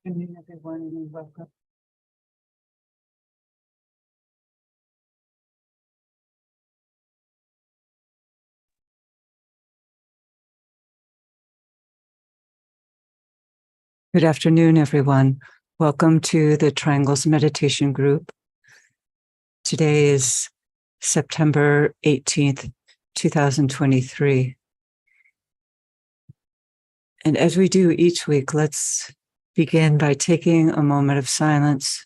Good evening, everyone, and welcome. Good afternoon, everyone. Welcome to the Triangles Meditation Group. Today is September 18th, 2023. And as we do each week, let's begin by taking a moment of silence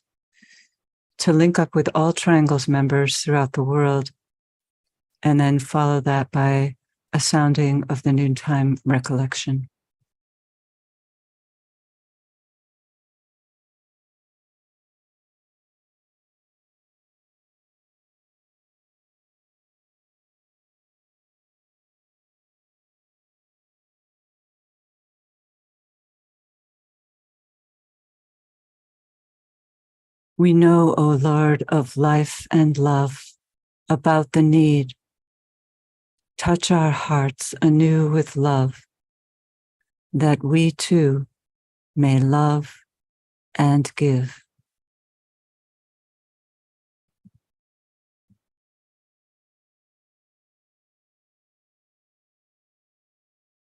to link up with all Triangles members throughout the world, and then follow that by a sounding of the noontime recollection. We know, O Lord of life and love, about the need. Touch our hearts anew with love, that we too may love and give.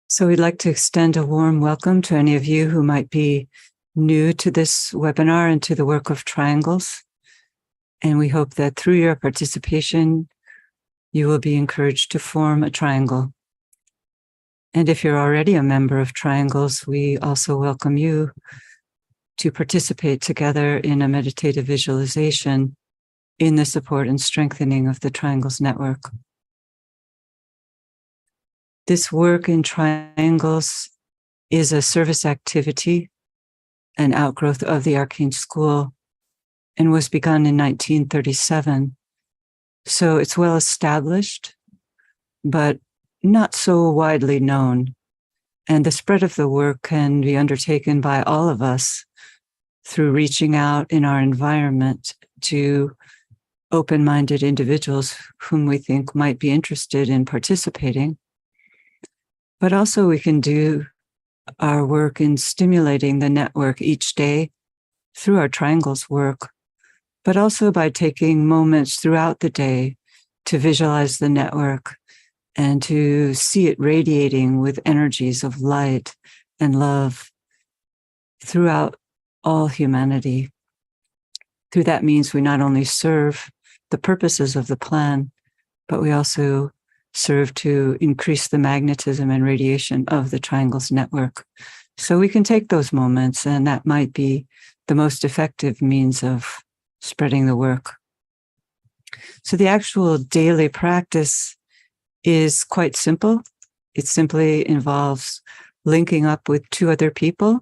So we'd like to extend a warm welcome to any of you who might be new to this webinar and to the work of Triangles. And we hope that through your participation, you will be encouraged to form a triangle. And if you're already a member of Triangles, we also welcome you to participate together in a meditative visualization in the support and strengthening of the Triangles network. This work in Triangles is a service activity, an outgrowth of the Arcane School, and was begun in 1937. So it's well established, but not so widely known. And the spread of the work can be undertaken by all of us through reaching out in our environment to open-minded individuals whom we think might be interested in participating. But also we can do our work in stimulating the network each day through our Triangles work, but also by taking moments throughout the day to visualize the network and to see it radiating with energies of light and love throughout all humanity. Through that means we not only serve the purposes of the plan, but we also serve to increase the magnetism and radiation of the Triangles network. So we can take those moments, and that might be the most effective means of spreading the work. So the actual daily practice is quite simple. It simply involves linking up with two other people.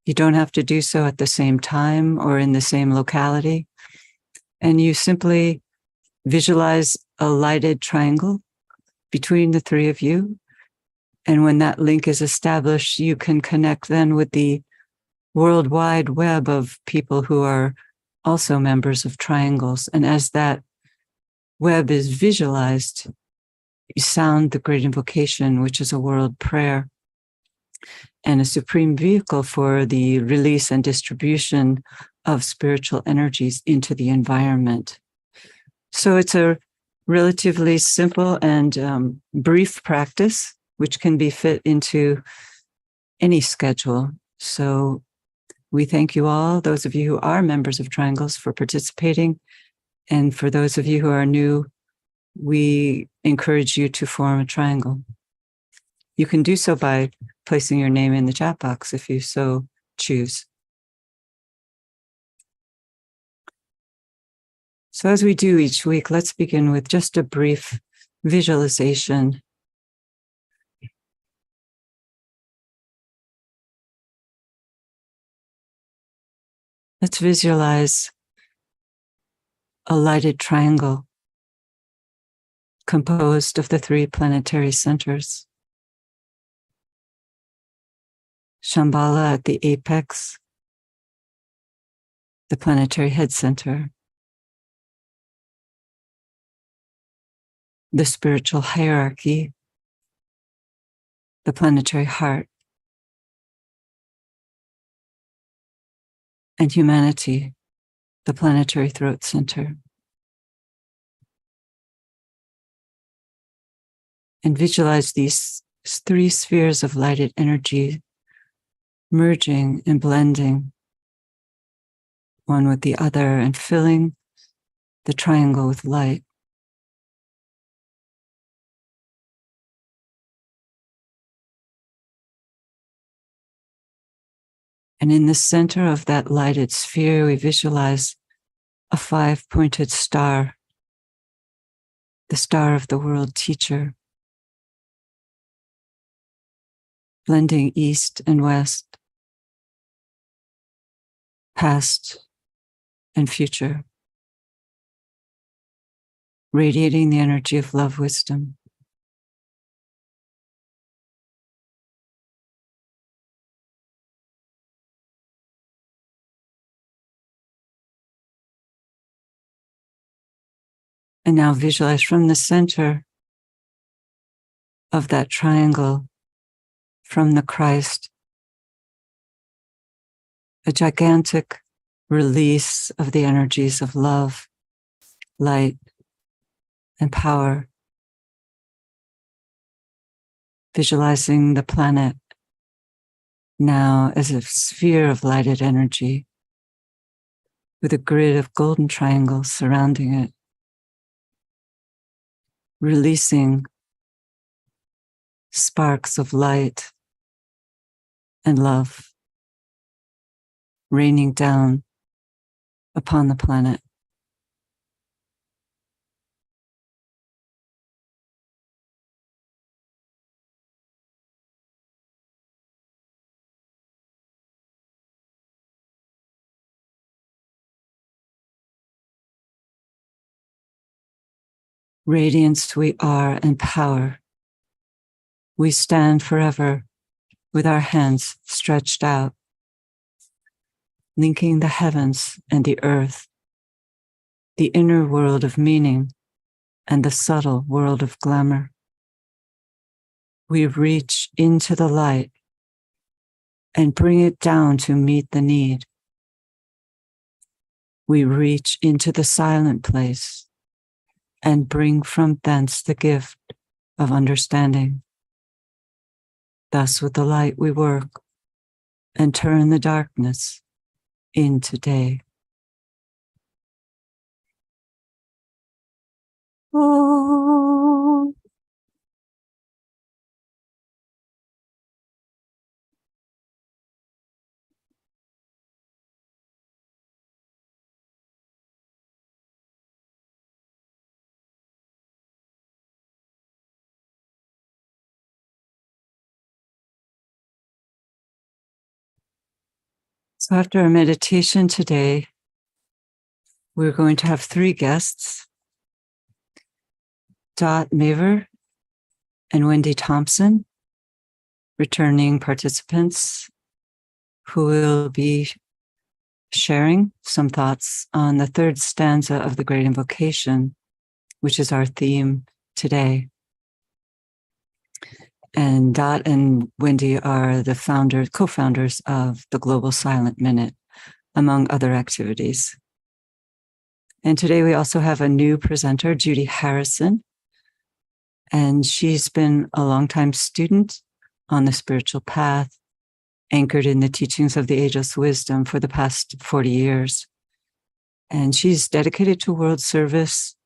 You don't have to do so at the same time or in the same locality. And you simply visualize a lighted triangle between the three of you. And when that link is established, you can connect then with the worldwide web of people who are also members of Triangles. And as that web is visualized, you sound the Great Invocation, which is a world prayer and a supreme vehicle for the release and distribution of spiritual energies into the environment. So it's a relatively simple and brief practice, which can be fit into any schedule. So we thank you all, those of you who are members of Triangles, for participating. And for those of you who are new, we encourage you to form a triangle. You can do so by placing your name in the chat box if you so choose. So as we do each week, let's begin with just a brief visualization. Let's visualize a lighted triangle composed of the three planetary centers. Shambhala at the apex, the planetary head center, the spiritual hierarchy, the planetary heart, and humanity, the planetary throat center. And visualize these three spheres of lighted energy merging and blending one with the other and filling the triangle with light. And in the center of that lighted sphere, we visualize a 5-pointed star, the star of the world teacher, blending east and west, past and future, radiating the energy of love wisdom. And now visualize from the center of that triangle, from the Christ, a gigantic release of the energies of love, light, and power. Visualizing the planet now as a sphere of lighted energy with a grid of golden triangles surrounding it, releasing sparks of light and love raining down upon the planet. Radiance we are and power. We stand forever with our hands stretched out, linking the heavens and the earth, the inner world of meaning and the subtle world of glamour. We reach into the light and bring it down to meet the need. We reach into the silent place and bring from thence the gift of understanding. Thus with the light we work and turn the darkness into day. Oh. So after our meditation today, we're going to have 3 guests, Dot Maver and Wendy Thompson, returning participants who will be sharing some thoughts on the 3rd stanza of the Great Invocation, which is our theme today. And Dot and Wendy are the co-founders of the Global Silent Minute, among other activities. And today we also have a new presenter, Judy Harrison, and she's been a longtime student on the spiritual path, anchored in the teachings of the ageless wisdom for the past 40 years. And she's dedicated to world service,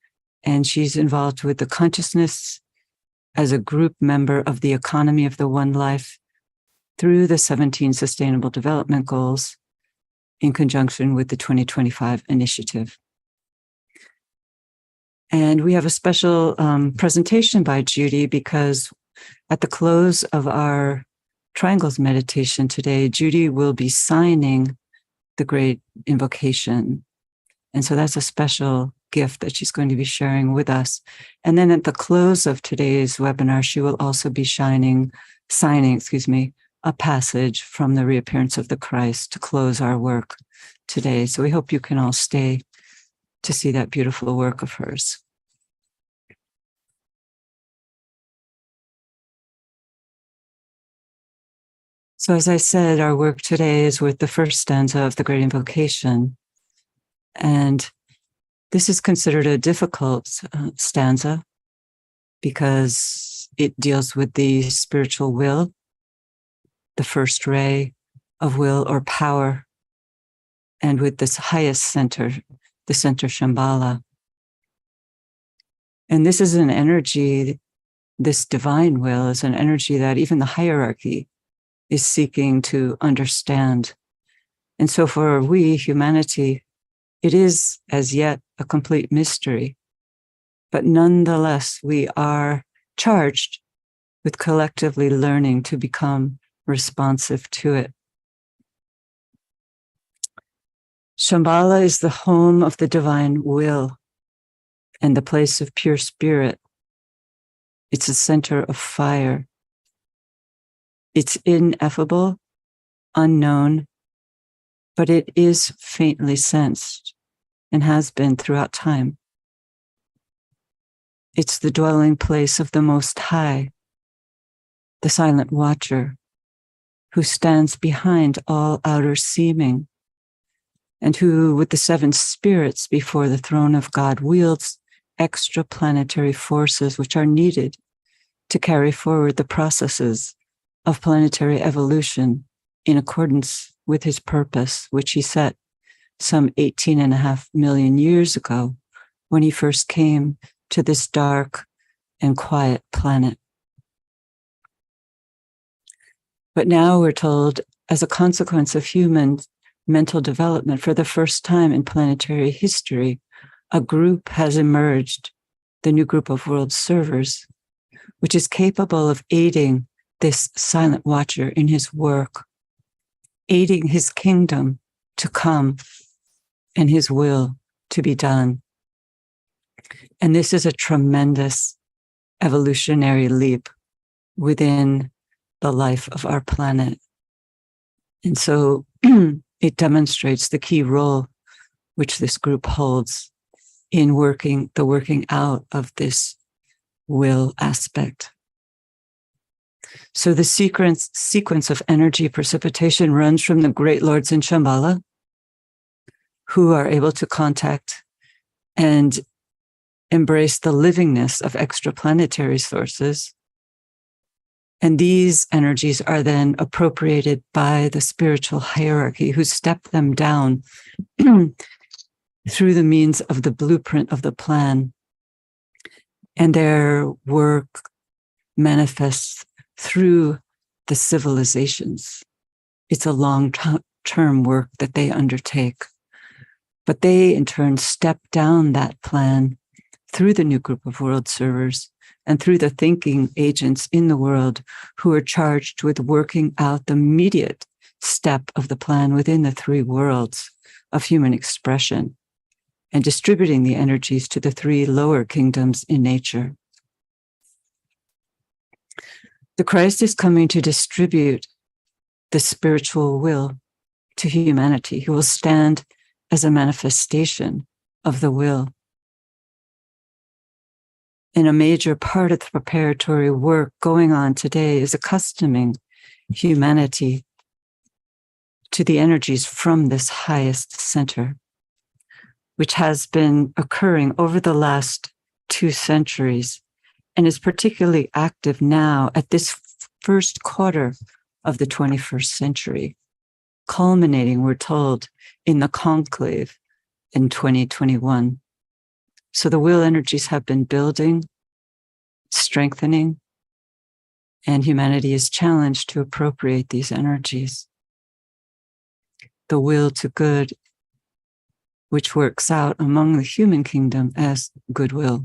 and she's involved with the consciousness as a group member of the economy of the one life through the 17 Sustainable Development Goals in conjunction with the 2025 initiative. And we have a special presentation by Judy because at the close of our Triangles meditation today, Judy will be signing the Great Invocation. And so that's a special gift that she's going to be sharing with us. And then at the close of today's webinar, she will also be signing, a passage from the Reappearance of the Christ to close our work today. So we hope you can all stay to see that beautiful work of hers. So as I said, our work today is with the first stanza of the Great Invocation. And this is considered a difficult stanza because it deals with the spiritual will, the first ray of will or power, and with this highest center, the center Shambhala. And this is an energy, this divine will is an energy that even the hierarchy is seeking to understand. And so for we, humanity, it is as yet a complete mystery. But nonetheless, we are charged with collectively learning to become responsive to it. Shambhala is the home of the divine will and the place of pure spirit. It's a center of fire. It's ineffable, unknown, but it is faintly sensed and has been throughout time. It's the dwelling place of the Most High, the silent watcher, who stands behind all outer seeming, and who, with the seven spirits before the throne of God, wields extraplanetary forces which are needed to carry forward the processes of planetary evolution in accordance with his purpose, which he set some 18.5 million years ago when he first came to this dark and quiet planet. But now we're told, as a consequence of human mental development, for the first time in planetary history, a group has emerged, the new group of world servers, which is capable of aiding this silent watcher in his work, aiding his kingdom to come and his will to be done. And this is a tremendous evolutionary leap within the life of our planet. And so it demonstrates the key role which this group holds in working out of this will aspect. So the sequence of energy precipitation runs from the great lords in Shambhala, who are able to contact and embrace the livingness of extraplanetary sources. And these energies are then appropriated by the spiritual hierarchy, who step them down through the means of the blueprint of the plan. And their work manifests through the civilizations. It's a long-term work that they undertake. But they, in turn, step down that plan through the new group of world servers and through the thinking agents in the world who are charged with working out the immediate step of the plan within the three worlds of human expression and distributing the energies to the three lower kingdoms in nature. The Christ is coming to distribute the spiritual will to humanity. He will stand as a manifestation of the will. And a major part of the preparatory work going on today is accustoming humanity to the energies from this highest center, which has been occurring over the last 2 centuries and is particularly active now at this first quarter of the 21st century, culminating, we're told, in the conclave in 2021. So the will energies have been building, strengthening, and humanity is challenged to appropriate these energies. The will to good, which works out among the human kingdom as goodwill.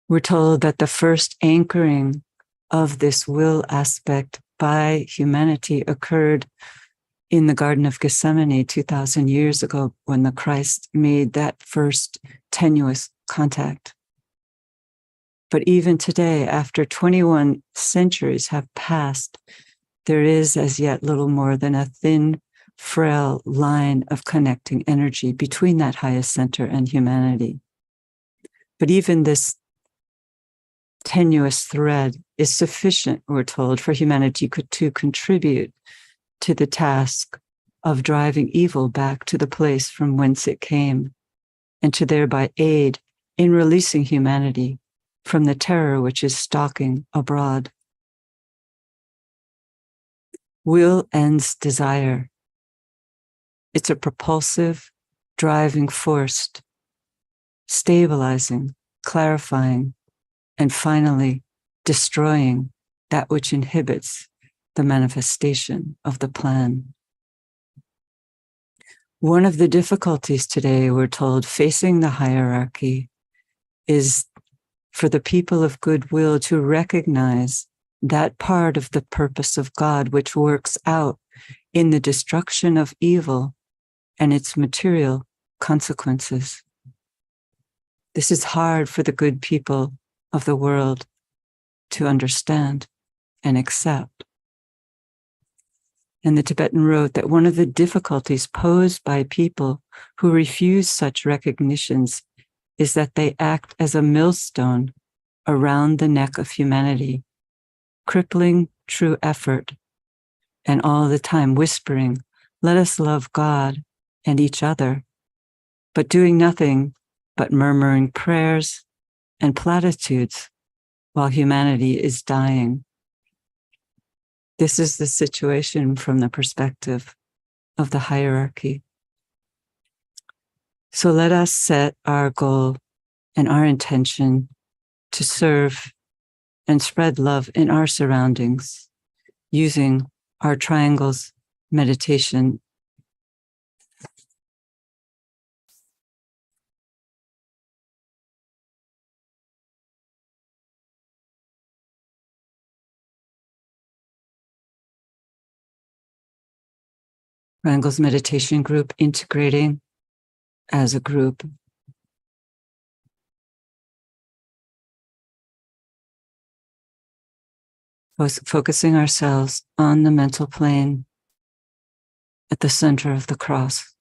We're told that the first anchoring of this will aspect by humanity occurred in the Garden of Gethsemane 2,000 years ago when the Christ made that first tenuous contact. But even today, after 21 centuries have passed, there is as yet little more than a thin, frail line of connecting energy between that highest center and humanity. But even this tenuous thread is sufficient, we're told, for humanity to contribute to the task of driving evil back to the place from whence it came, and to thereby aid in releasing humanity from the terror which is stalking abroad. Will ends desire. It's a propulsive, driving force, stabilizing, clarifying, and finally destroying that which inhibits the manifestation of the plan. One of the difficulties today, we're told, facing the hierarchy is for the people of goodwill to recognize that part of the purpose of God which works out in the destruction of evil and its material consequences. This is hard for the good people of the world to understand and accept. And the Tibetan wrote that one of the difficulties posed by people who refuse such recognitions is that they act as a millstone around the neck of humanity, crippling true effort, and all the time whispering, "Let us love God and each other," but doing nothing but murmuring prayers and platitudes while humanity is dying. This is the situation from the perspective of the hierarchy. So let us set our goal and our intention to serve and spread love in our surroundings using our triangles meditation. Triangles meditation group integrating as a group. Focusing ourselves on the mental plane at the center of the cross.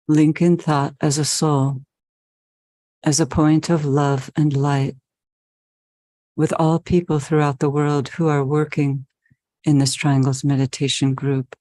Link in thought as a soul, as a point of love and light with all people throughout the world who are working in this Triangles meditation group.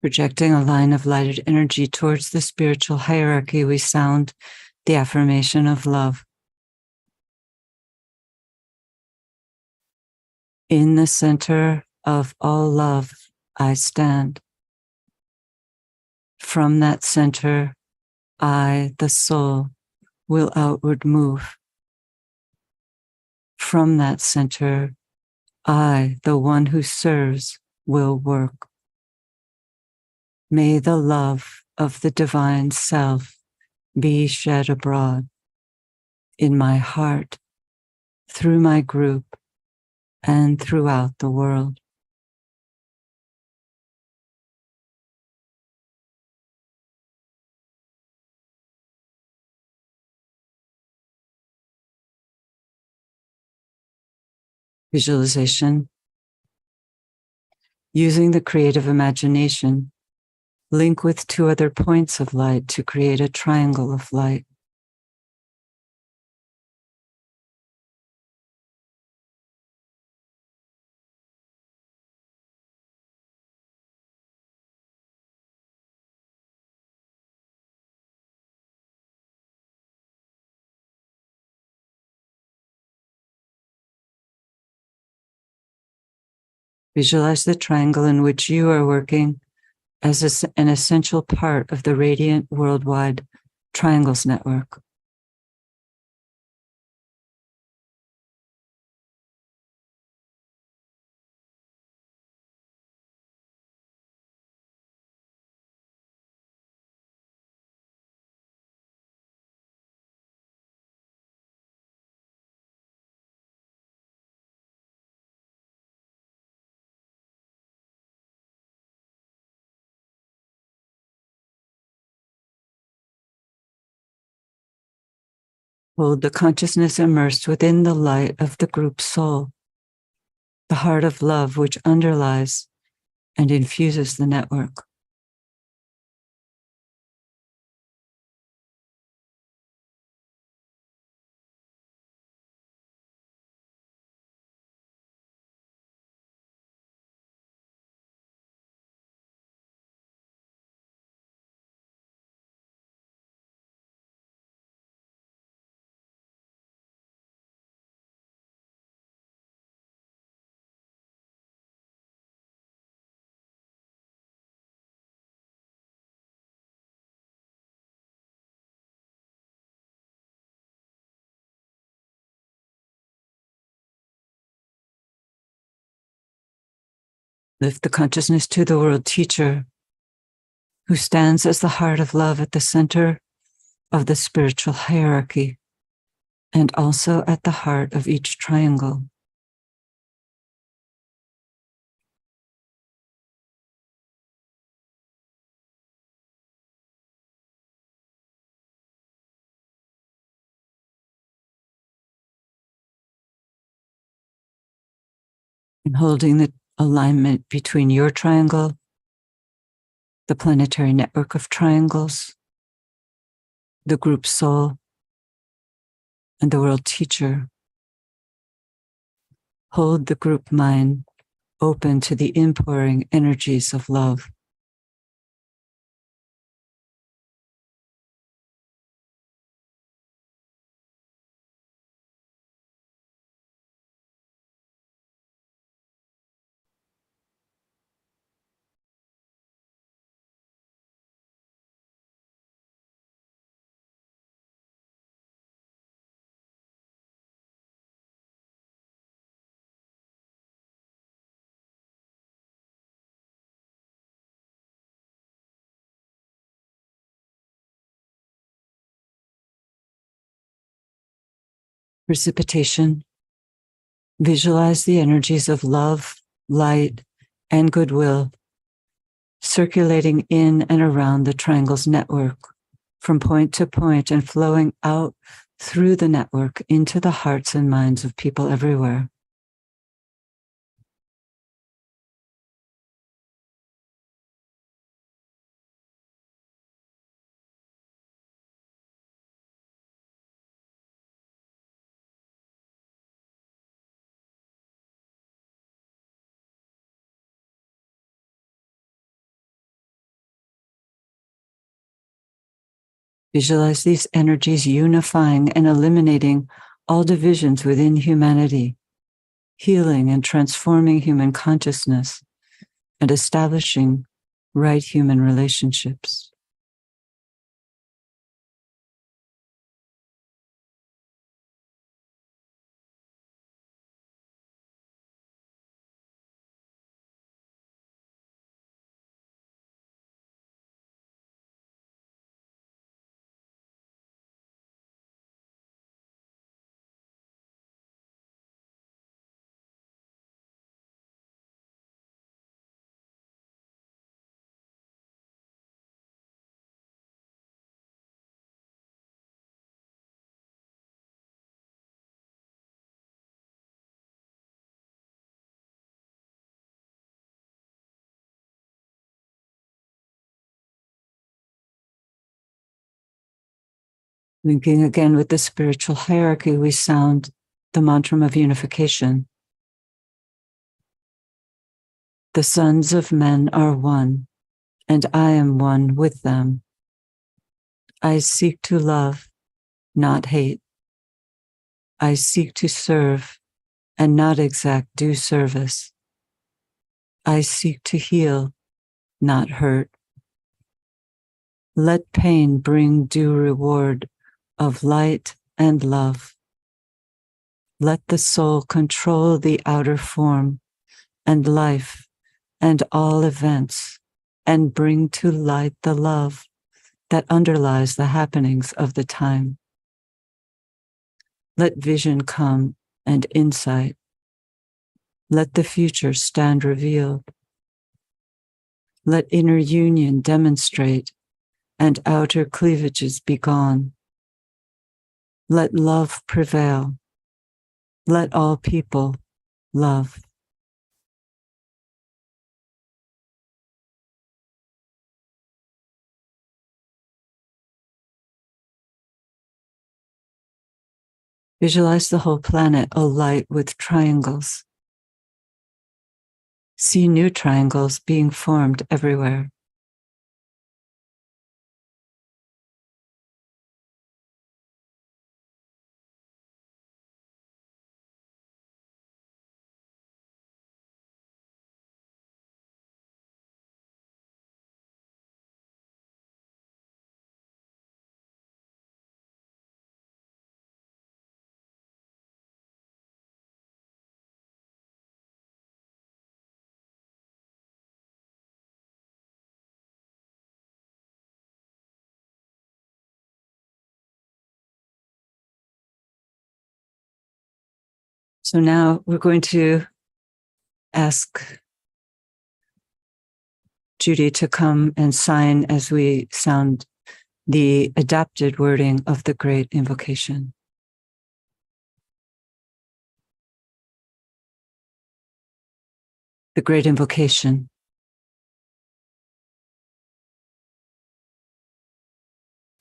Projecting a line of lighted energy towards the spiritual hierarchy, we sound the affirmation of love. In the center of all love, I stand. From that center, I, the soul, will outward move. From that center, I, the one who serves, will work. May the love of the divine self be shed abroad in my heart, through my group, and throughout the world. Visualization. Using the creative imagination, link with two other points of light to create a triangle of light. Visualize the triangle in which you are working as an essential part of the radiant worldwide triangles network. Hold the consciousness immersed within the light of the group soul, the heart of love which underlies and infuses the network. Lift the consciousness to the world teacher who stands as the heart of love at the center of the spiritual hierarchy and also at the heart of each triangle. And holding the alignment between your triangle, the planetary network of triangles, the group soul, and the world teacher. Hold the group mind open to the inpouring energies of love. Precipitation. Visualize the energies of love, light, and goodwill circulating in and around the triangle's network from point to point and flowing out through the network into the hearts and minds of people everywhere. Visualize these energies unifying and eliminating all divisions within humanity, healing and transforming human consciousness, and establishing right human relationships. Linking again with the spiritual hierarchy, we sound the mantra of unification. The sons of men are one, and I am one with them. I seek to love, not hate. I seek to serve and not exact due service. I seek to heal, not hurt. Let pain bring due reward of light and love. Let the soul control the outer form and life and all events and bring to light the love that underlies the happenings of the time. Let vision come and insight. Let the future stand revealed. Let inner union demonstrate and outer cleavages be gone. Let love prevail. Let all people love. Visualize the whole planet alight with triangles. See new triangles being formed everywhere. So now we're going to ask Judy to come and sign as we sound the adapted wording of the Great Invocation. The Great Invocation.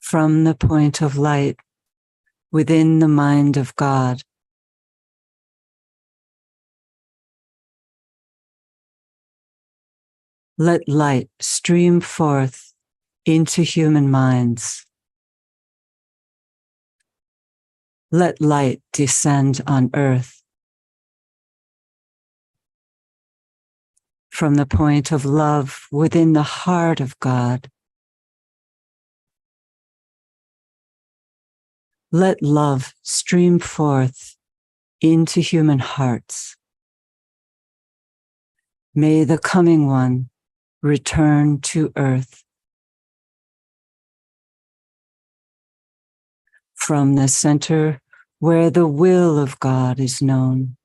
From the point of light within the mind of God, let light stream forth into human minds. Let light descend on earth. From the point of love within the heart of God, let love stream forth into human hearts. May the coming one return to earth. From the center where the will of God is known,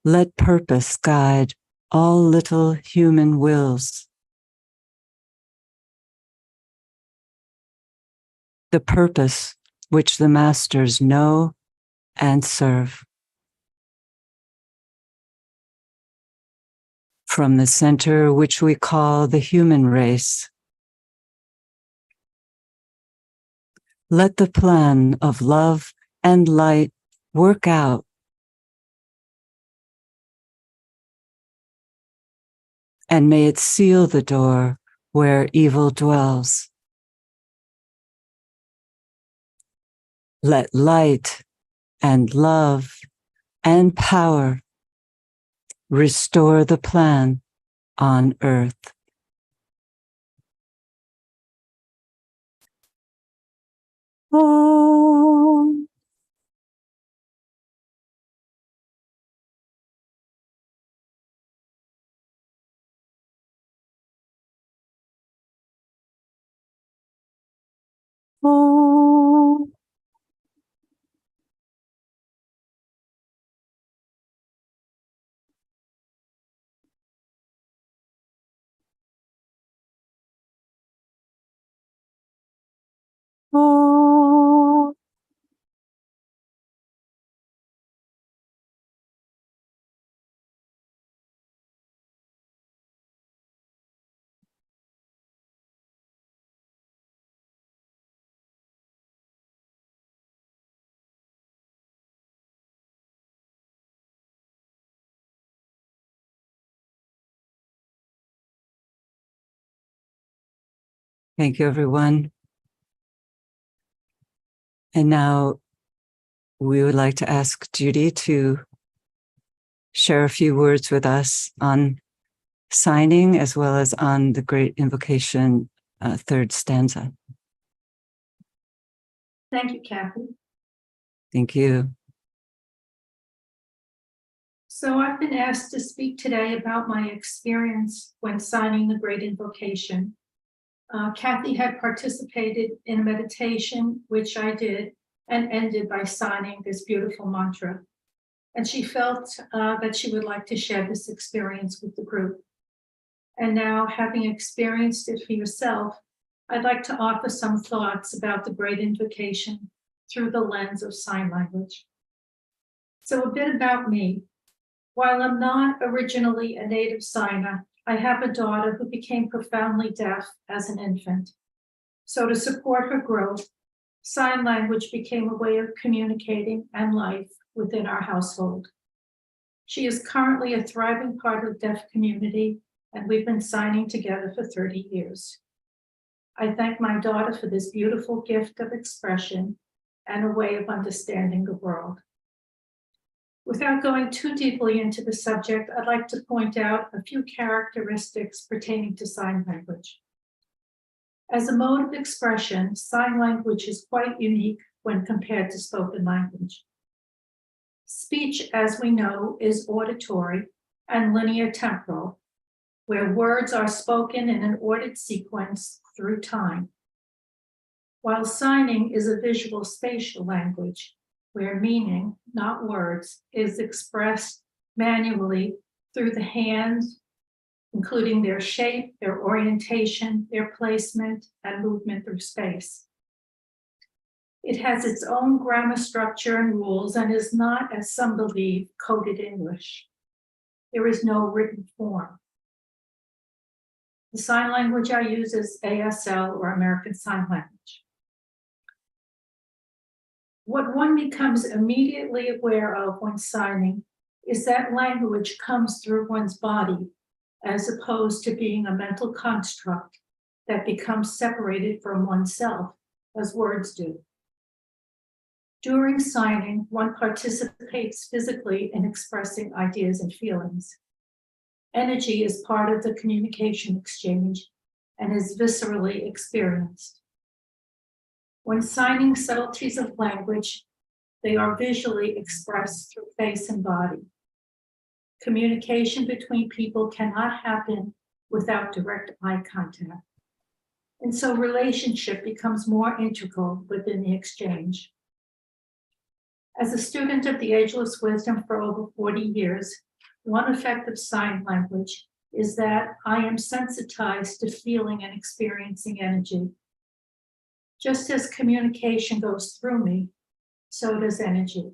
let purpose guide all little human wills. The purpose which the masters know and serve. From the center which we call the human race, let the plan of love and light work out. And may it seal the door where evil dwells. Let light and love and power restore the plan on earth. Om. Om. Om. Thank you, everyone. And now we would like to ask Judy to share a few words with us on signing as well as on the Great Invocation, third stanza. Thank you, Kathy. Thank you. So I've been asked to speak today about my experience when signing the Great Invocation. Kathy had participated in a meditation, which I did, and ended by signing this beautiful mantra. And she felt that she would like to share this experience with the group. And now, having experienced it for yourself, I'd like to offer some thoughts about the Great Invocation through the lens of sign language. So a bit about me. While I'm not originally a native signer, I have a daughter who became profoundly deaf as an infant. So to support her growth, sign language became a way of communicating and life within our household. She is currently a thriving part of the deaf community, and we've been signing together for 30 years. I thank my daughter for this beautiful gift of expression and a way of understanding the world. Without going too deeply into the subject, I'd like to point out a few characteristics pertaining to sign language. As a mode of expression, sign language is quite unique when compared to spoken language. Speech, as we know, is auditory and linear temporal, where words are spoken in an ordered sequence through time, while signing is a visual spatial language, where meaning, not words, is expressed manually through the hands, including their shape, their orientation, their placement, and movement through space. It has its own grammar structure and rules and is not, as some believe, coded English. There is no written form. The sign language I use is ASL, or American Sign Language. What one becomes immediately aware of when signing is that language comes through one's body, as opposed to being a mental construct that becomes separated from oneself, as words do. During signing, one participates physically in expressing ideas and feelings. Energy is part of the communication exchange and is viscerally experienced. When signing subtleties of language, they are visually expressed through face and body. Communication between people cannot happen without direct eye contact. And so relationship becomes more integral within the exchange. As a student of the Ageless Wisdom for over 40 years, one effect of sign language is that I am sensitized to feeling and experiencing energy. Just as communication goes through me, so does energy.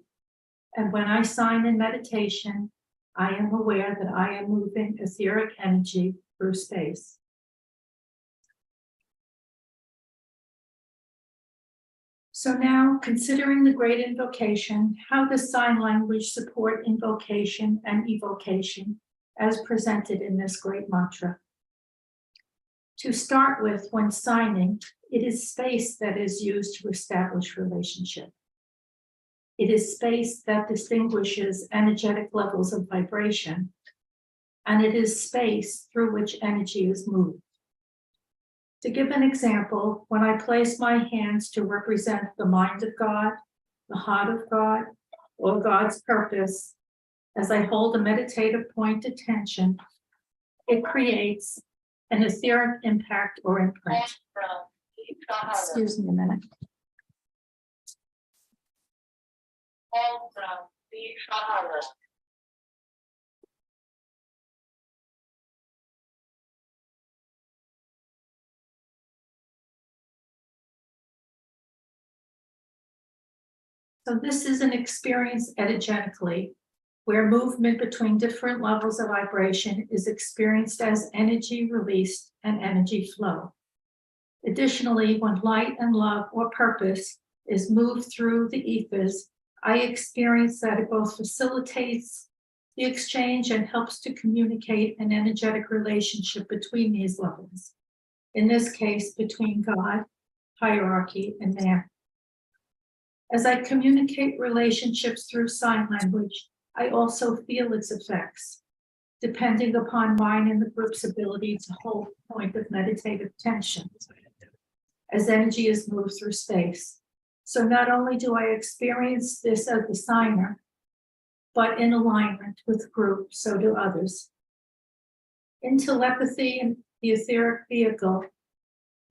And when I sign in meditation, I am aware that I am moving etheric energy through space. So now, considering the Great Invocation, how does sign language support invocation and evocation as presented in this great mantra? To start with, when signing, it is space that is used to establish relationship. It is space that distinguishes energetic levels of vibration, and it is space through which energy is moved. To give an example, when I place my hands to represent the mind of God, the heart of God, or God's purpose, as I hold a meditative point attention, it creates an etheric impact or imprint. Excuse me a minute. So this is an experience energetically, where movement between different levels of vibration is experienced as energy released and energy flow. Additionally, when light and love or purpose is moved through the ethers, I experience that it both facilitates the exchange and helps to communicate an energetic relationship between these levels. In this case, between God, hierarchy, and man. As I communicate relationships through sign language, I also feel its effects, depending upon mine and the group's ability to hold the point of meditative tension as energy is moved through space. So not only do I experience this as the signer, but in alignment with the group, so do others. In telepathy and the etheric vehicle,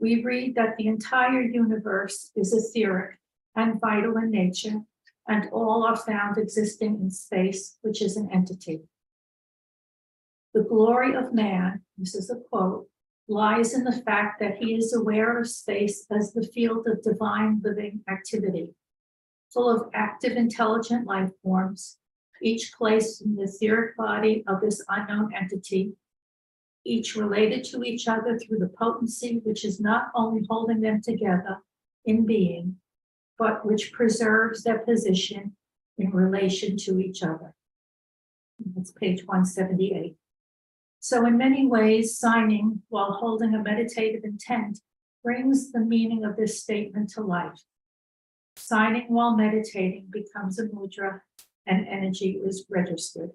we read that the entire universe is etheric and vital in nature, and all are found existing in space, which is an entity. The glory of man, this is a quote, lies in the fact that he is aware of space as the field of divine living activity, full of active, intelligent life forms, each placed in the etheric body of this unknown entity, each related to each other through the potency which is not only holding them together in being, but which preserves their position in relation to each other. That's page 178. So in many ways, signing while holding a meditative intent brings the meaning of this statement to life. Signing while meditating becomes a mudra and energy is registered.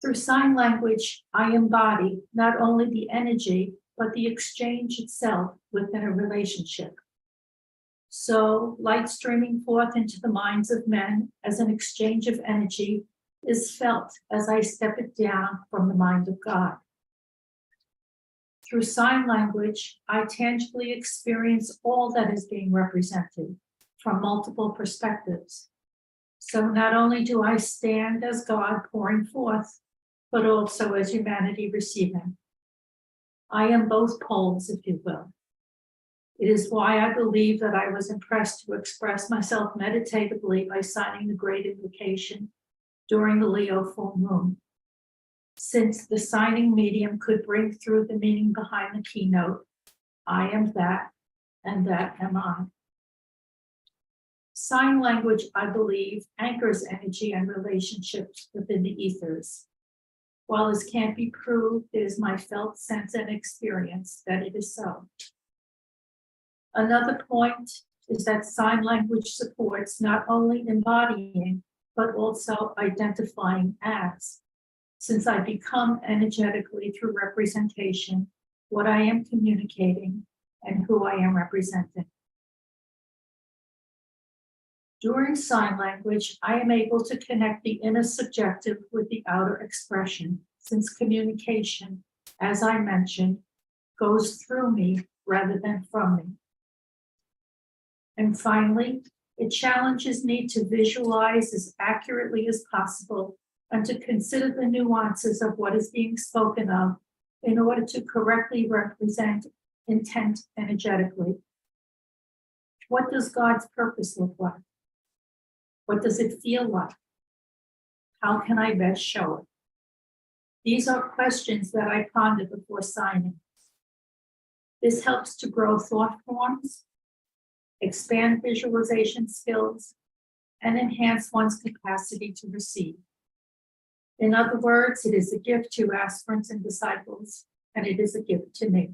Through sign language, I embody not only the energy, but the exchange itself within a relationship. So, light streaming forth into the minds of men as an exchange of energy is felt as I step it down from the mind of God. Through sign language, I tangibly experience all that is being represented from multiple perspectives. So not only do I stand as God pouring forth, but also as humanity receiving. I am both poles, if you will. It is why I believe that I was impressed to express myself meditatively by signing the Great Invocation during the Leo full moon, since the signing medium could bring through the meaning behind the keynote, I am that, and that am I. Sign language, I believe, anchors energy and relationships within the ethers. While this can't be proved, it is my felt sense and experience that it is so. Another point is that sign language supports not only embodying, but also identifying as, since I become energetically through representation what I am communicating and who I am representing. During sign language, I am able to connect the inner subjective with the outer expression, since communication, as I mentioned, goes through me rather than from me. And finally, it challenges me to visualize as accurately as possible and to consider the nuances of what is being spoken of in order to correctly represent intent energetically. What does God's purpose look like? What does it feel like? How can I best show it? These are questions that I ponder before signing. This helps to grow thought forms, expand visualization skills, and enhance one's capacity to receive. In other words, it is a gift to aspirants and disciples, and it is a gift to me.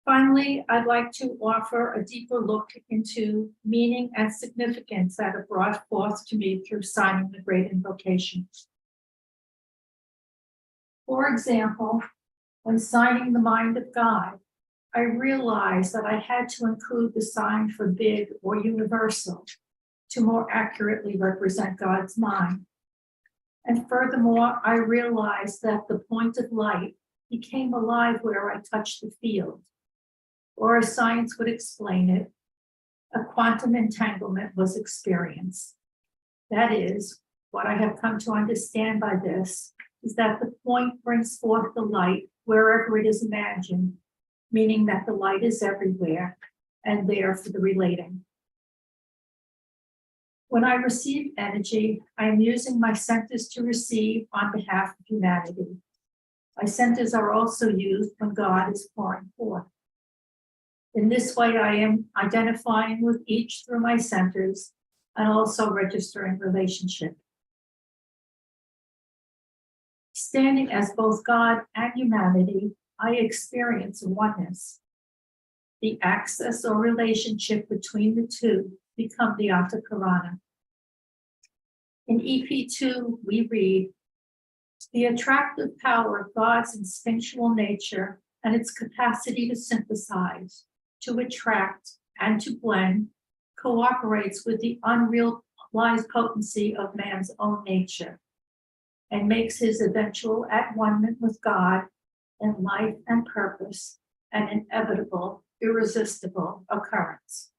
Finally, I'd like to offer a deeper look into meaning and significance that are brought forth to me through signing the Great Invocation. For example, when signing the Mind of God, I realized that I had to include the sign for big or universal to more accurately represent God's mind. And furthermore, I realized that the point of light became alive where I touched the field, or as science would explain it, a quantum entanglement was experienced. That is, what I have come to understand by this is that the point brings forth the light wherever it is imagined, meaning that the light is everywhere and there for the relating. When I receive energy, I am using my centers to receive on behalf of humanity. My centers are also used when God is pouring forth. In this way, I am identifying with each through my centers and also registering relationship. Standing as both God and humanity, I experience oneness. The access or relationship between the two become the Antakarana. In EP2, we read, the attractive power of God's instinctual nature and its capacity to synthesize, to attract, and to blend cooperates with the unrealized potency of man's own nature and makes his eventual at-one-ment with God in life and purpose an inevitable, irresistible occurrence.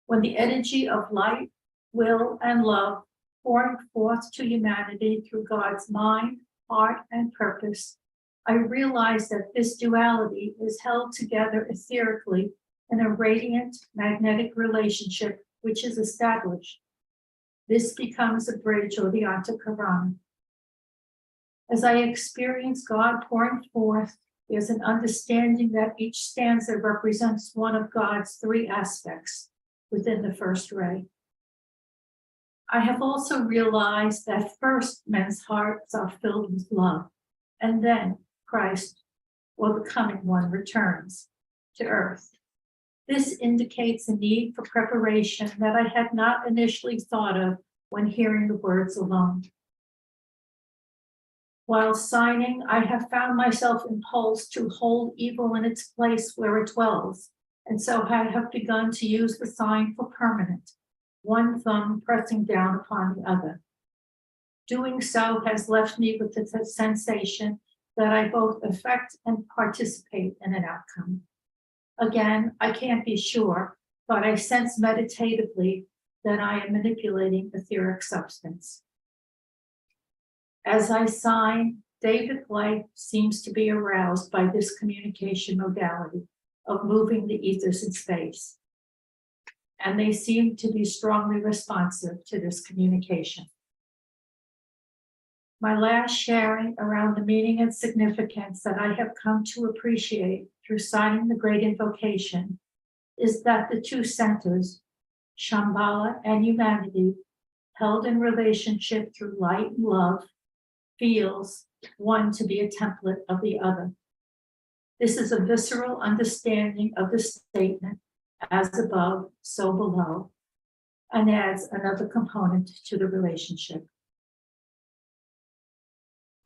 When the energy of light, will, and love pouring forth to humanity through God's mind, heart, and purpose, I realize that this duality is held together etherically in a radiant magnetic relationship which is established. This becomes a bridge or the Antakarana. As I experience God pouring forth, there's an understanding that each stanza represents one of God's three aspects within the first ray. I have also realized that first men's hearts are filled with love, and then Christ, or the coming one, returns to earth. This indicates a need for preparation that I had not initially thought of when hearing the words alone. While signing, I have found myself impulsed to hold evil in its place where it dwells, and so I have begun to use the sign for permanent, one thumb pressing down upon the other. Doing so has left me with the sensation that I both affect and participate in an outcome. Again, I can't be sure, but I sense meditatively that I am manipulating etheric substance. As I sign, David life seems to be aroused by this communication modality of moving the ethers in space, and they seem to be strongly responsive to this communication. My last sharing around the meaning and significance that I have come to appreciate through signing the Great Invocation is that the two centers, Shambhala and humanity, held in relationship through light and love, feels one to be a template of the other. This is a visceral understanding of the statement, as above, so below, and adds another component to the relationship.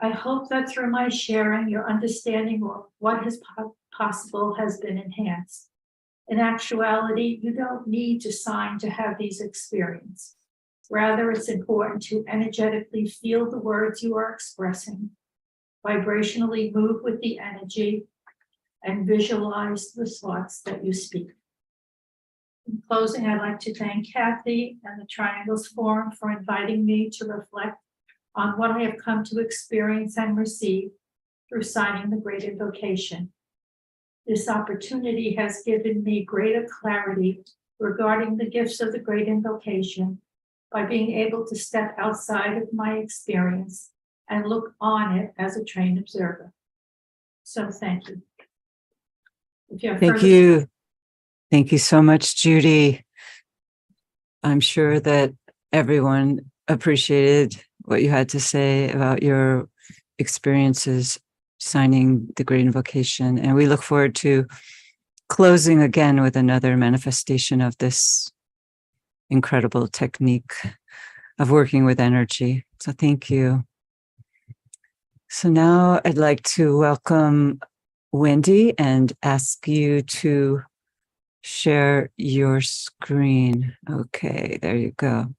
I hope that through my sharing, your understanding of what is possible has been enhanced. In actuality, you don't need to sign to have these experiences. Rather, it's important to energetically feel the words you are expressing, vibrationally move with the energy, and visualize the thoughts that you speak. In closing, I'd like to thank Kathy and the Triangles Forum for inviting me to reflect on what I have come to experience and receive through signing the Great Invocation. This opportunity has given me greater clarity regarding the gifts of the Great Invocation by being able to step outside of my experience and look on it as a trained observer. So thank you. If you have Thank further- you. Thank you so much, Judy. I'm sure that everyone appreciated what you had to say about your experiences signing the Great Invocation. And we look forward to closing again with another manifestation of this incredible technique of working with energy. So thank you. So now I'd like to welcome Wendy and ask you to share your screen. Okay, there you go.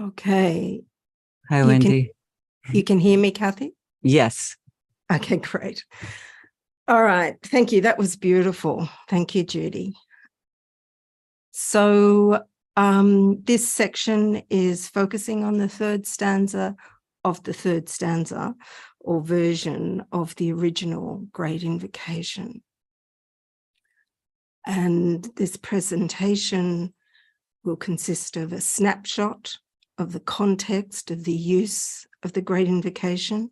Okay. Hi, Wendy. You can hear me, Kathy? Yes. Okay, great. All right. Thank you. That was beautiful. Thank you, Judy. So this section is focusing on the third stanza of the third stanza or version of the original Great Invocation. And this presentation will consist of a snapshot of the context of the use of the Great Invocation.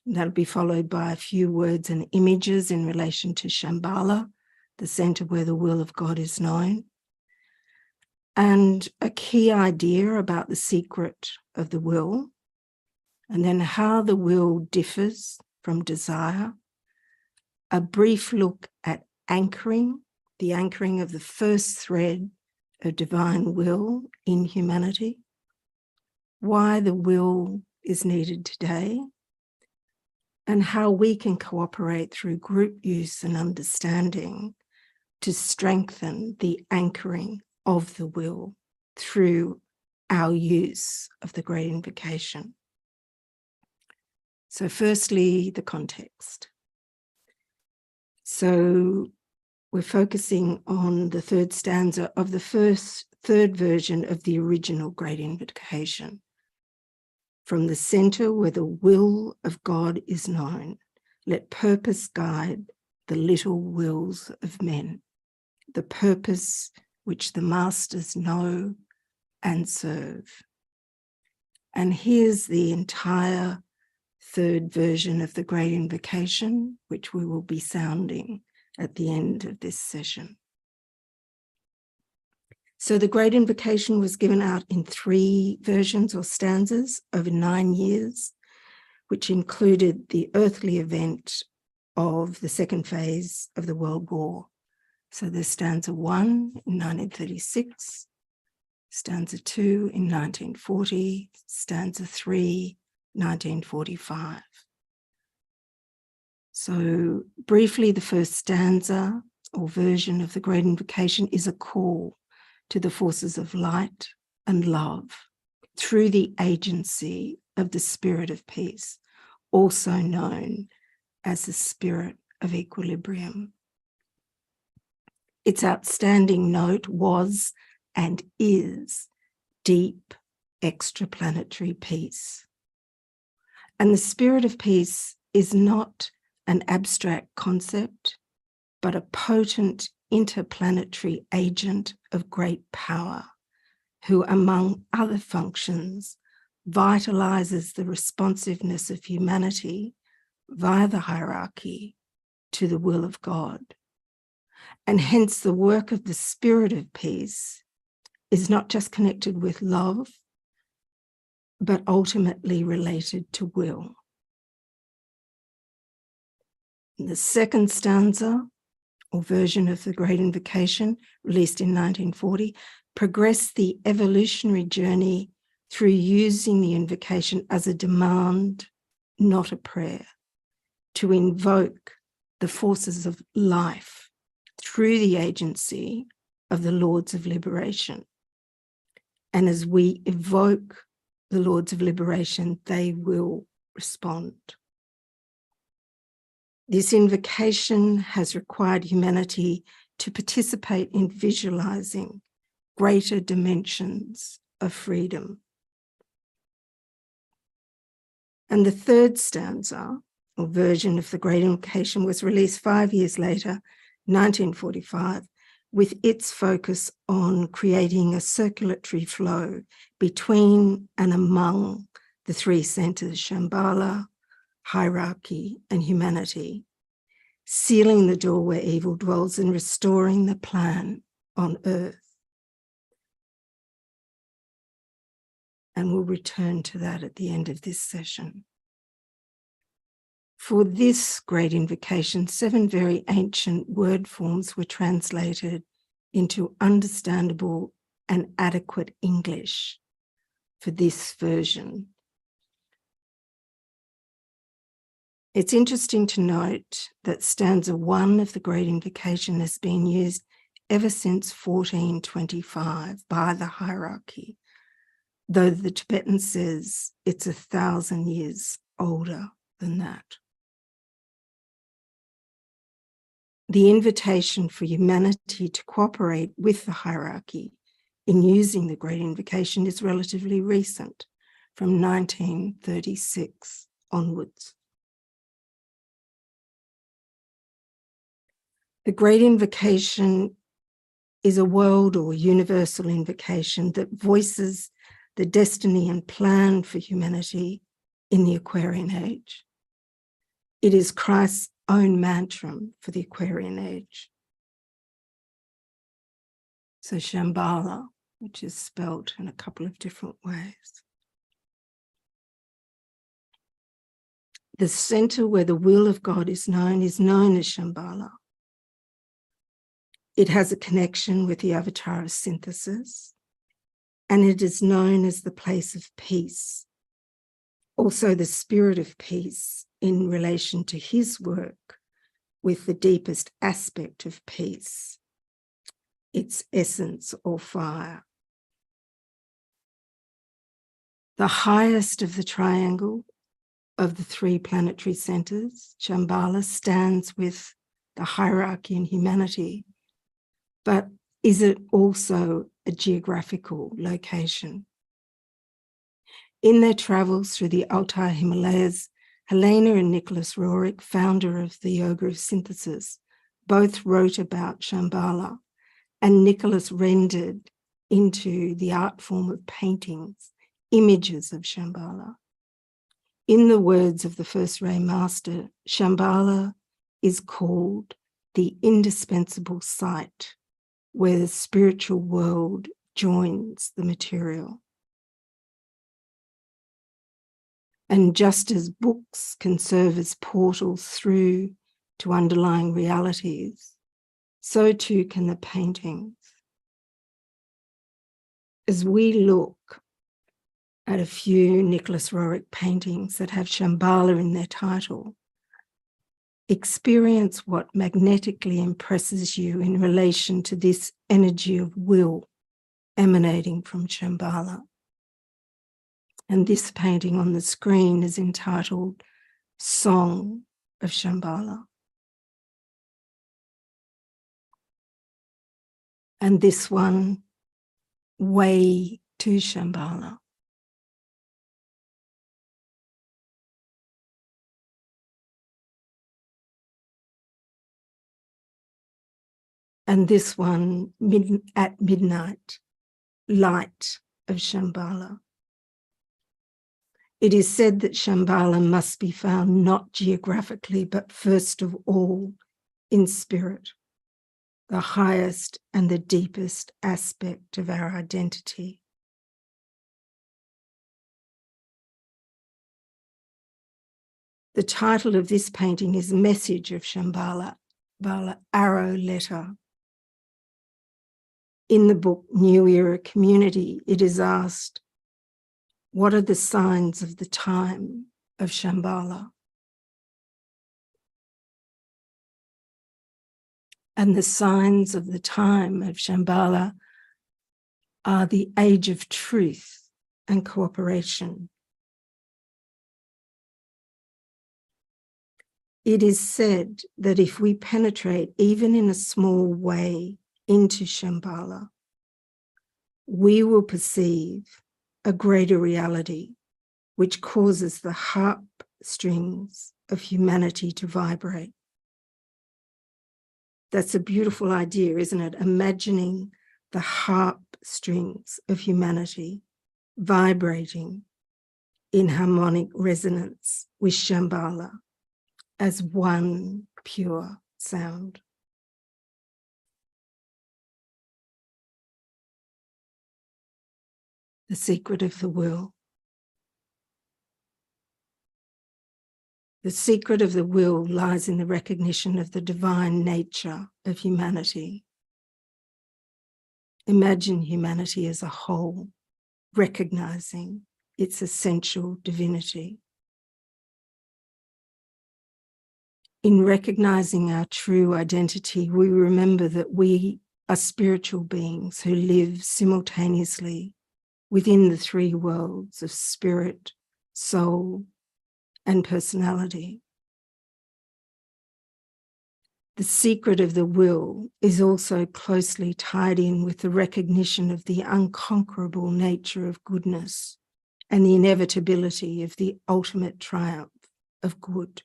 That'll be followed by a few words and images in relation to Shambhala, the center where the will of God is known, and a key idea about the secret of the will, and then how the will differs from desire, a brief look at anchoring, the anchoring of the first thread of divine will in humanity, why the will is needed today, and how we can cooperate through group use and understanding to strengthen the anchoring of the will through our use of the Great Invocation. So firstly, the context. So we're focusing on the third stanza of the third version of the original Great Invocation. From the center where the will of God is known, let purpose guide the little wills of men, the purpose which the masters know and serve. And here's the entire third version of the Great Invocation, which we will be sounding at the end of this session. So the Great Invocation was given out in 3 versions or stanzas over 9 years, which included the earthly event of the second phase of the World War. So there's stanza 1 in 1936, stanza 2 in 1940, stanza 3, 1945. So briefly, the first stanza or version of the Great Invocation is a call to the forces of light and love through the agency of the spirit of peace, also known as the spirit of equilibrium. Its outstanding note was and is deep extraplanetary peace. And the spirit of peace is not an abstract concept, but a potent interplanetary agent of great power, who, among other functions, vitalizes the responsiveness of humanity via the hierarchy to the will of God. And hence the work of the spirit of peace is not just connected with love, but ultimately related to will. The second stanza or version of the Great Invocation, released in 1940, progressed the evolutionary journey through using the invocation as a demand, not a prayer, to invoke the forces of life through the agency of the Lords of Liberation. And as we evoke the Lords of Liberation, they will respond. This invocation has required humanity to participate in visualizing greater dimensions of freedom. And the third stanza, or version of the Great Invocation, was released 5 years later, 1945, with its focus on creating a circulatory flow between and among the 3 centers, Shambhala, hierarchy, and humanity, sealing the door where evil dwells and restoring the plan on earth. And we'll return to that at the end of this session. For this Great Invocation, 7 very ancient word forms were translated into understandable and adequate English for this version. It's interesting to note that stanza 1 of the Great Invocation has been used ever since 1425 by the hierarchy, though the Tibetan says it's 1,000 years older than that. The invitation for humanity to cooperate with the hierarchy in using the Great Invocation is relatively recent, from 1936 onwards. The Great Invocation is a world or universal invocation that voices the destiny and plan for humanity in the Aquarian age. It is Christ's own mantra for the Aquarian age. So Shambhala, which is spelt in a couple of different ways. The center where the will of God is known as Shambhala. It has a connection with the avatar of synthesis, and it is known as the place of peace. Also the spirit of peace in relation to his work with the deepest aspect of peace, its essence or fire. The highest of the triangle of the 3 planetary centers, Shambhala, stands with the hierarchy and humanity, but is it also a geographical location? In their travels through the Altai Himalayas, Helena and Nicholas Roerich, founder of the Yoga of Synthesis, both wrote about Shambhala, and Nicholas rendered into the art form of paintings images of Shambhala. In the words of the first Ray Master, Shambhala is called the indispensable site where the spiritual world joins the material. And just as books can serve as portals through to underlying realities, so too can the paintings. As we look at a few Nicholas Roerich paintings that have Shambhala in their title, experience what magnetically impresses you in relation to this energy of will emanating from Shambhala. And this painting on the screen is entitled Song of Shambhala. And this one, Way to Shambhala. And this one, At Midnight, Light of Shambhala. It is said that Shambhala must be found not geographically, but first of all in spirit, the highest and the deepest aspect of our identity. The title of this painting is Message of Shambhala, Arrow Letter. In the book New Era Community, it is asked, what are the signs of the time of Shambhala? And the signs of the time of Shambhala are the age of truth and cooperation. It is said that if we penetrate even in a small way into Shambhala, we will perceive a greater reality which causes the harp strings of humanity to vibrate. That's a beautiful idea, isn't it? Imagining the harp strings of humanity vibrating in harmonic resonance with Shambhala as one pure sound. The secret of the will. The secret of the will lies in the recognition of the divine nature of humanity. Imagine humanity as a whole, recognizing its essential divinity. In recognizing our true identity, we remember that we are spiritual beings who live simultaneously within the three worlds of spirit, soul, and personality. The secret of the will is also closely tied in with the recognition of the unconquerable nature of goodness and the inevitability of the ultimate triumph of good.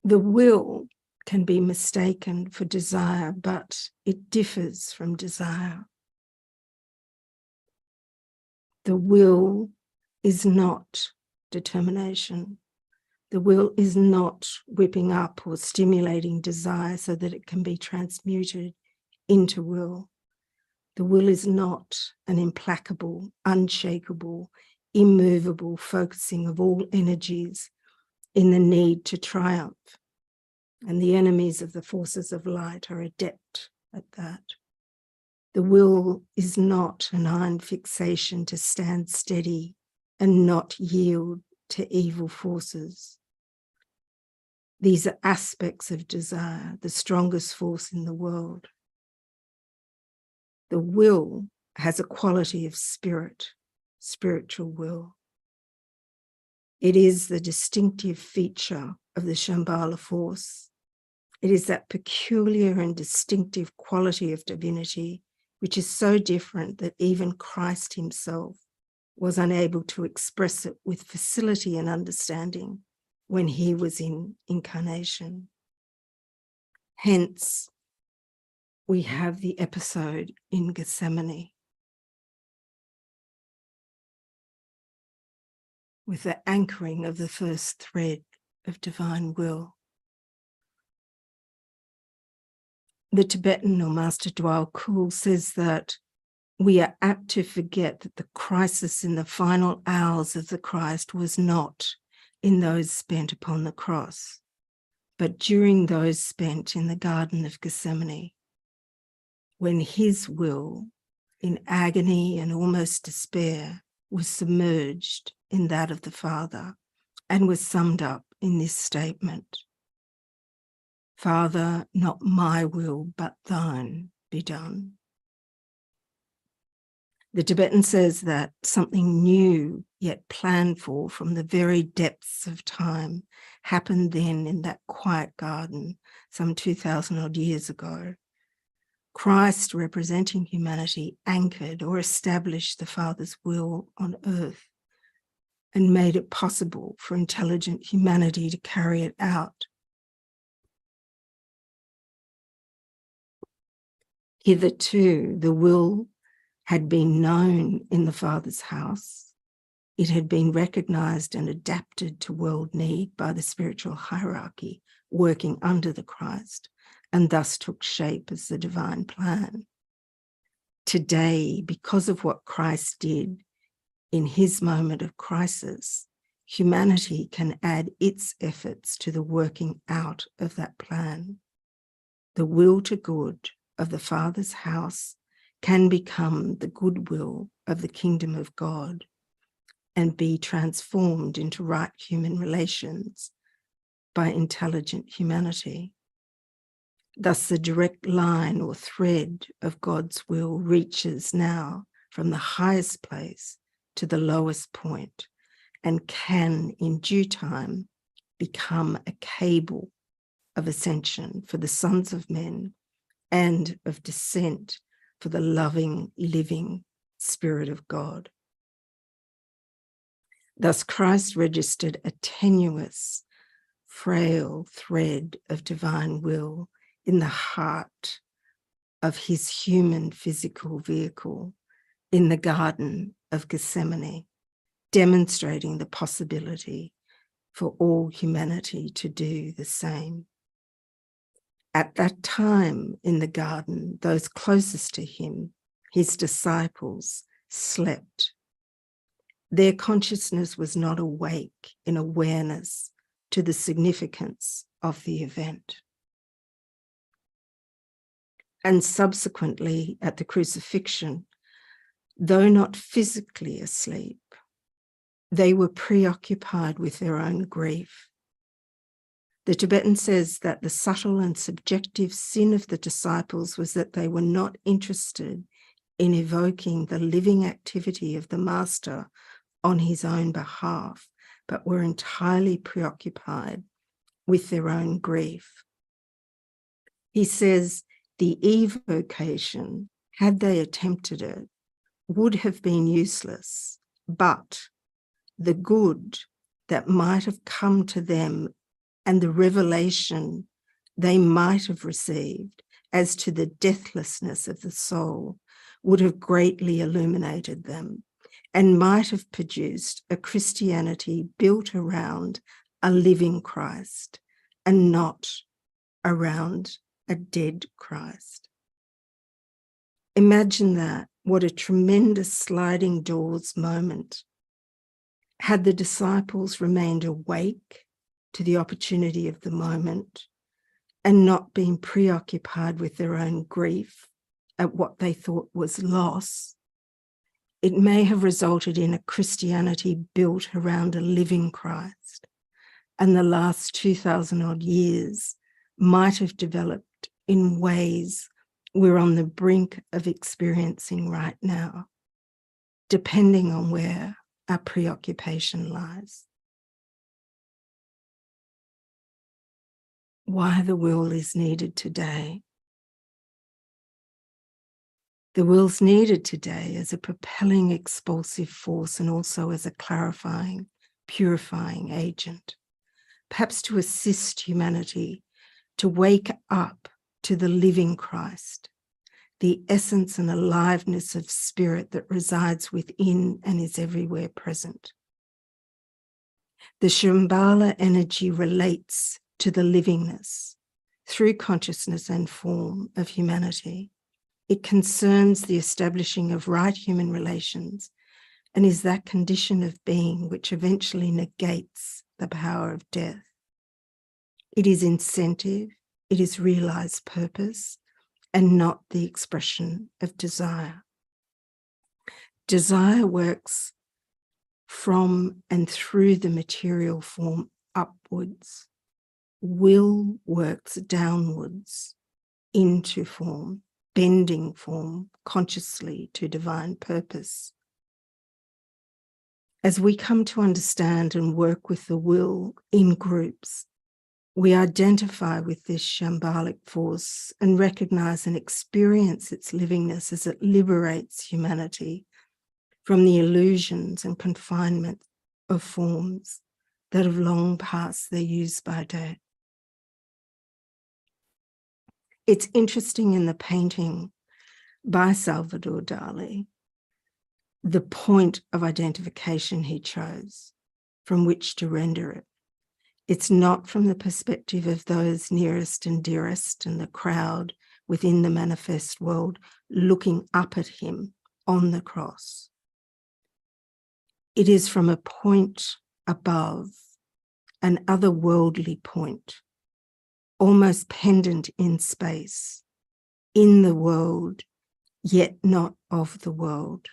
The will can be mistaken for desire, but it differs from desire. The will is not determination. The will is not whipping up or stimulating desire so that it can be transmuted into will. The will is not an implacable, unshakable, immovable focusing of all energies in the need to triumph. And the enemies of the forces of light are adept at that. The will is not an iron fixation to stand steady and not yield to evil forces. These are aspects of desire, the strongest force in the world. The will has a quality of spirit, spiritual will. It is the distinctive feature of the Shambhala force. It is that peculiar and distinctive quality of divinity which is so different that even Christ himself was unable to express it with facility and understanding when he was in incarnation. Hence, we have the episode in Gethsemane with the anchoring of the first thread of divine will. The Tibetan or Master Dwal Kul says that we are apt to forget that the crisis in the final hours of the Christ was not in those spent upon the cross, but during those spent in the Garden of Gethsemane, when his will, in agony and almost despair, was submerged in that of the Father and was summed up in this statement: Father, not my will, but thine be done. The Tibetan says that something new yet planned for from the very depths of time happened then in that quiet garden some 2,000 odd years ago. Christ, representing humanity, anchored or established the Father's will on earth and made it possible for intelligent humanity to carry it out. Hitherto, the will had been known in the Father's house. It had been recognized and adapted to world need by the spiritual hierarchy working under the Christ, and thus took shape as the divine plan. Today, because of what Christ did in his moment of crisis, humanity can add its efforts to the working out of that plan. The will to good of the Father's house can become the goodwill of the kingdom of God and be transformed into right human relations by intelligent humanity. Thus, the direct line or thread of God's will reaches now from the highest place to the lowest point and can, in due time, become a cable of ascension for the sons of men and of descent for the loving, living Spirit of God. Thus, Christ registered a tenuous, frail thread of divine will in the heart of his human physical vehicle in the Garden of Gethsemane, demonstrating the possibility for all humanity to do the same. At that time in the garden, those closest to him, his disciples, slept. Their consciousness was not awake in awareness to the significance of the event. And subsequently, at the crucifixion, though not physically asleep, they were preoccupied with their own grief. The Tibetan says that the subtle and subjective sin of the disciples was that they were not interested in evoking the living activity of the Master on his own behalf, but were entirely preoccupied with their own grief. He says the evocation, had they attempted it, would have been useless, but the good that might have come to them and the revelation they might have received as to the deathlessness of the soul would have greatly illuminated them and might have produced a Christianity built around a living Christ and not around a dead Christ. Imagine that, what a tremendous sliding doors moment. Had the disciples remained awake to the opportunity of the moment and not been preoccupied with their own grief at what they thought was loss, it may have resulted in a Christianity built around a living Christ, and the last 2,000 odd years might have developed in ways we're on the brink of experiencing right now, depending on where our preoccupation lies. Why the will is needed today. The will's needed today as a propelling, expulsive force and also as a clarifying, purifying agent, perhaps to assist humanity to wake up to the living Christ, the essence and aliveness of spirit that resides within and is everywhere present. The Shambhala energy relates to the livingness through consciousness and form of humanity. It concerns the establishing of right human relations and is that condition of being which eventually negates the power of death. It is incentive, it is realized purpose, and not the expression of desire. Desire works from and through the material form upwards. Will works downwards into form, bending form consciously to divine purpose. As we come to understand and work with the will in groups, we identify with this Shambhalic force and recognize and experience its livingness as it liberates humanity from the illusions and confinement of forms that have long passed their use by date. It's interesting in the painting by Salvador Dali, the point of identification he chose from which to render it. It's not from the perspective of those nearest and dearest and the crowd within the manifest world looking up at him on the cross. It is from a point above, an otherworldly point, almost pendant in space, in the world, yet not of the world.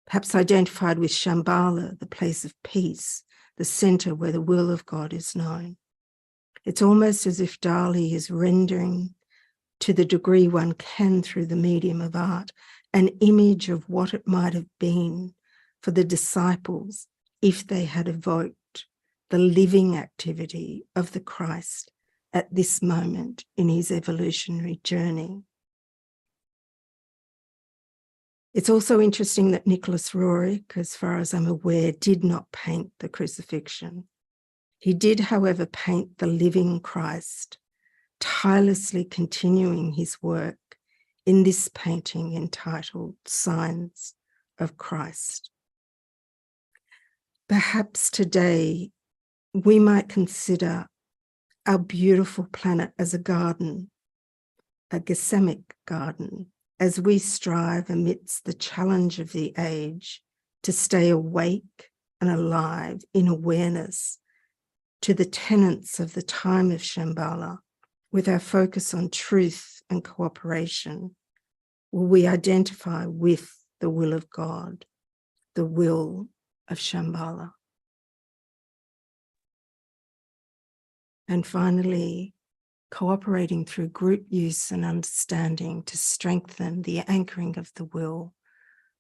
Perhaps identified with Shambhala, the place of peace, the center where the will of God is known. It's almost as if Dali is rendering, to the degree one can through the medium of art, an image of what it might have been for the disciples if they had evoked the living activity of the Christ at this moment in his evolutionary journey. It's also interesting that Nicholas Roerich, as far as I'm aware, did not paint the crucifixion. He did, however, paint the living Christ, tirelessly continuing his work in this painting entitled Signs of Christ. Perhaps today we might consider our beautiful planet as a garden, a Gethsemane garden, as we strive amidst the challenge of the age to stay awake and alive in awareness to the tenets of the time of Shambhala, with our focus on truth and cooperation, will we identify with the will of God, the will of Shambhala. And finally, cooperating through group use and understanding to strengthen the anchoring of the will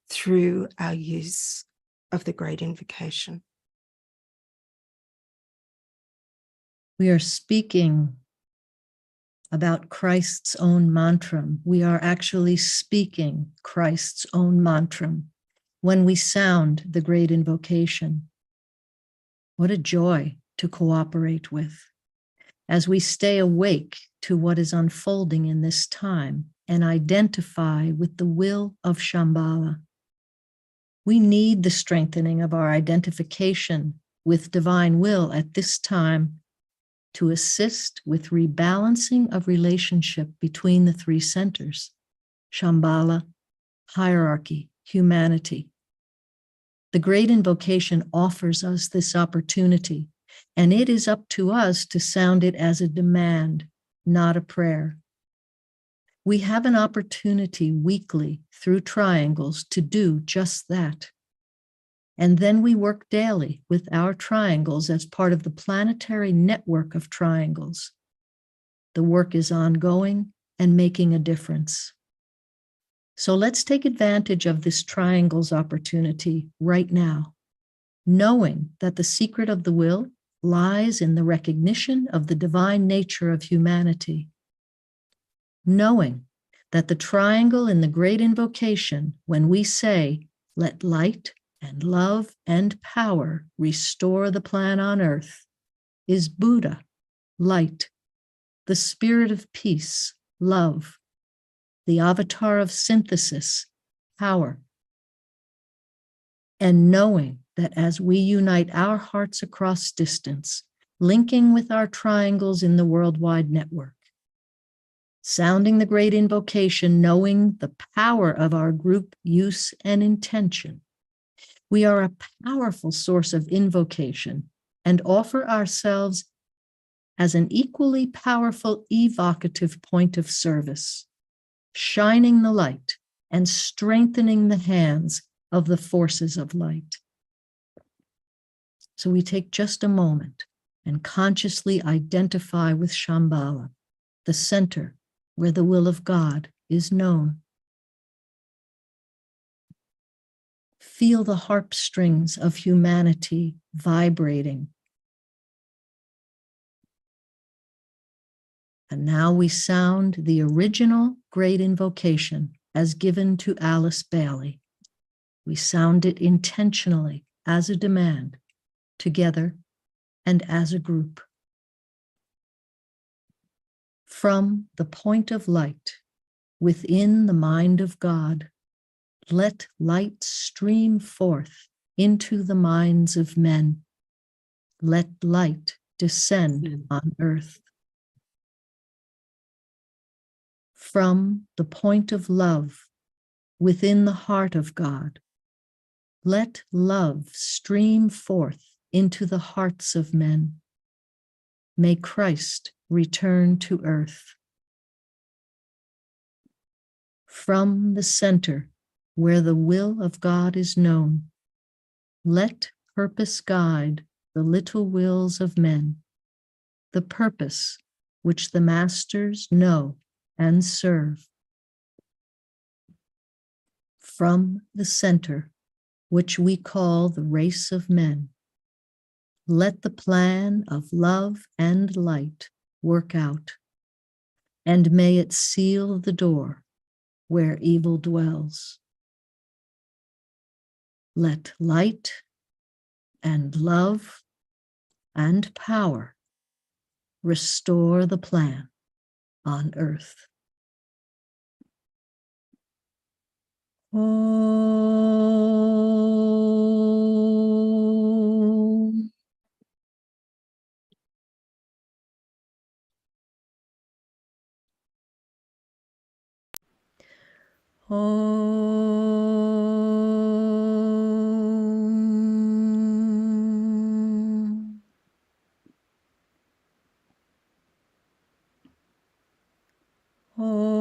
through our use of the Great Invocation. We are speaking about Christ's own mantra. We are actually speaking Christ's own mantra when we sound the Great Invocation. What a joy to cooperate with, as we stay awake to what is unfolding in this time and identify with the will of Shambhala. We need the strengthening of our identification with divine will at this time to assist with rebalancing of relationship between the three centers: Shambhala, hierarchy, humanity. The Great Invocation offers us this opportunity, and it is up to us to sound it as a demand, not a prayer. We have an opportunity weekly through triangles to do just that. And then we work daily with our triangles as part of the planetary network of triangles. The work is ongoing and making a difference. So let's take advantage of this triangles opportunity right now, knowing that the secret of the will lies in the recognition of the divine nature of humanity, knowing that the triangle in the Great Invocation, when we say, let light and love and power restore the plan on earth, is Buddha, light, the spirit of peace, love, the avatar of synthesis, power. And knowing that as we unite our hearts across distance, linking with our triangles in the worldwide network, sounding the Great Invocation, knowing the power of our group use and intention, we are a powerful source of invocation and offer ourselves as an equally powerful evocative point of service, shining the light and strengthening the hands of the forces of light. So we take just a moment and consciously identify with Shambhala, the center where the will of God is known. Feel the harp strings of humanity vibrating. And now we sound the original Great Invocation as given to Alice Bailey. We sound it intentionally as a demand, together and as a group. From the point of light within the mind of God, let light stream forth into the minds of men. Let light descend on earth. From the point of love within the heart of God, let love stream forth into the hearts of men. May Christ return to earth. From the center where the will of God is known, let purpose guide the little wills of men, the purpose which the masters know and serve. From the center, which we call the race of men, let the plan of love and light work out, and may it seal the door where evil dwells. Let light and love and power restore the plan on earth. Om. Om. Om.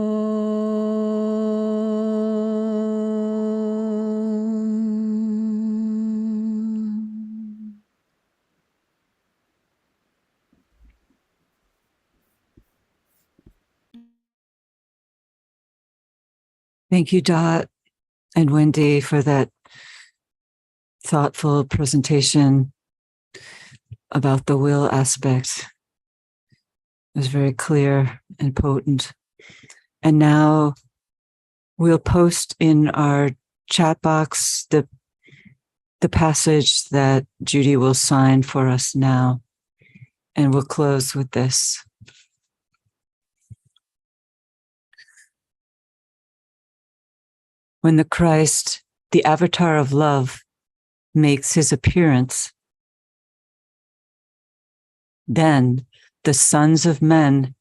Thank you, Dot and Wendy, for that thoughtful presentation about the will aspect. It was very clear and potent. And now we'll post in our chat box the passage that Judy will sign for us now. And we'll close with this. When the Christ, the avatar of love, makes his appearance, then the sons of men,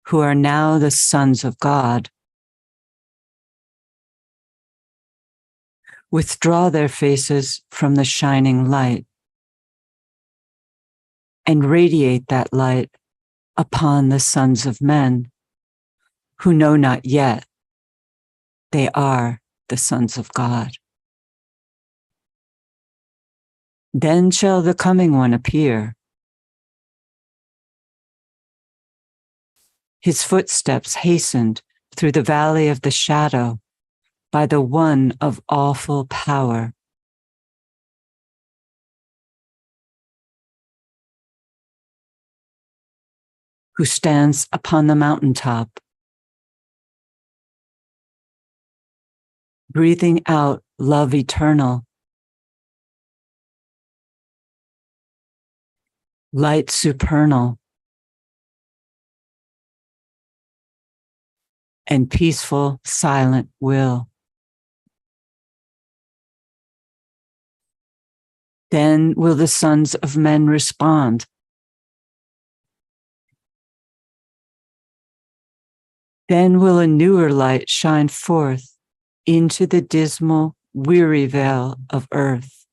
who are now the sons of God, withdraw their faces from the shining light and radiate that light upon the sons of men, who know not yet they are the sons of God. Then shall the coming one appear. His footsteps hastened through the valley of the shadow by the one of awful power. Who stands upon the mountaintop, breathing out love eternal, light supernal, and peaceful, silent will. Then will the sons of men respond. Then will a newer light shine forth into the dismal, weary vale of earth.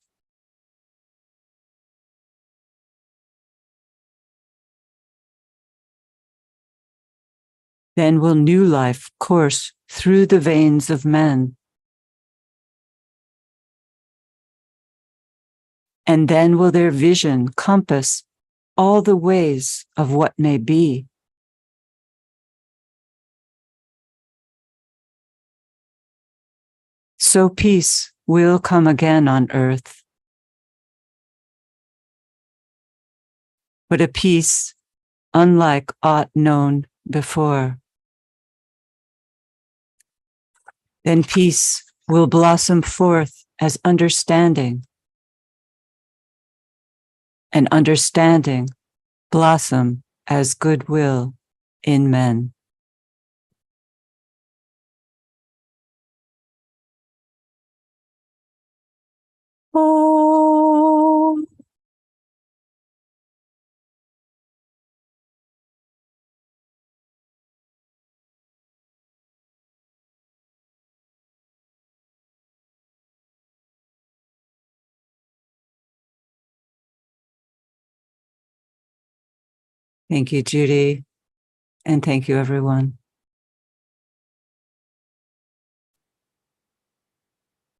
Then will new life course through the veins of men. And then will their vision compass all the ways of what may be. So peace will come again on earth, but a peace unlike aught known before. Then peace will blossom forth as understanding, and understanding blossom as goodwill in men. Oh. Thank you, Judy, and thank you, everyone.